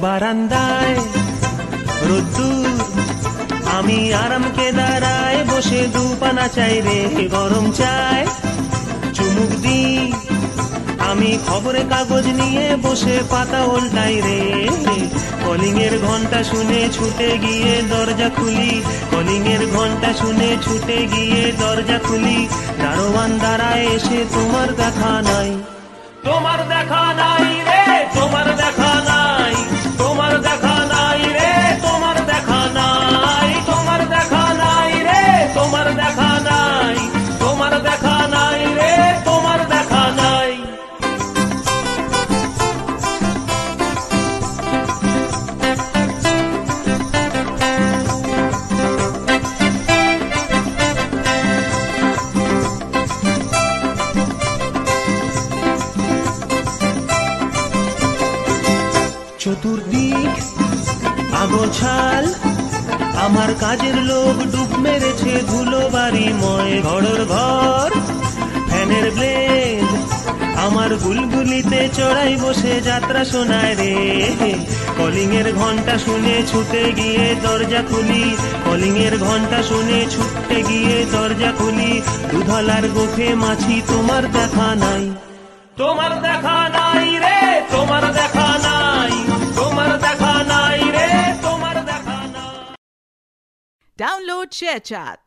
বারান্দায় রোদ্দুর, আমি আরাম কেদারায় বসে দুপানা চাই রে গরম চায় চুমুক দি। আমি খবরের কাগজ নিয়ে বসে পাতা উল্টাই রে, কলিং এর ঘন্টা শুনে ছুটে গিয়ে দরজা খুলি, কলিং এর ঘন্টা শুনে ছুটে গিয়ে দরজা খুলি। দারোয়ান দাঁড়ায় এসে তোমার দেখা নাই, তোমার দেখা নাই রে, তোমার দেখা নাই, তোমার দেখা নাই রে, তোমার দেখা নাই, তোমার দেখা নাই রে, তোমার দেখা নাই, তোমার দেখা নাই রে, তোমার দেখা নাই। চতুর্দিক আগোছাল, আমার কাজের লোক ডুব মেরেছে ধুলো বাড়ি ময় ঘড়র ঘর। ফ্যানের ব্লেড আমার গুলগুলিতে চড়াই বসে যাত্রা শোনায় রে, কলিং এর ঘন্টা শুনে ছুটে গিয়ে দরজা খুলি, কলিং এর ঘন্টা শুনে ছুটে গিয়ে দরজা খুলি। দুধলার গোফে মাছি তোমার দেখা নাই, তোমার দেখা নাই রে, তোমার দেখা নাই, তোমার দেখা নাই রে, তোমার দেখা নাই। Download ShareChat.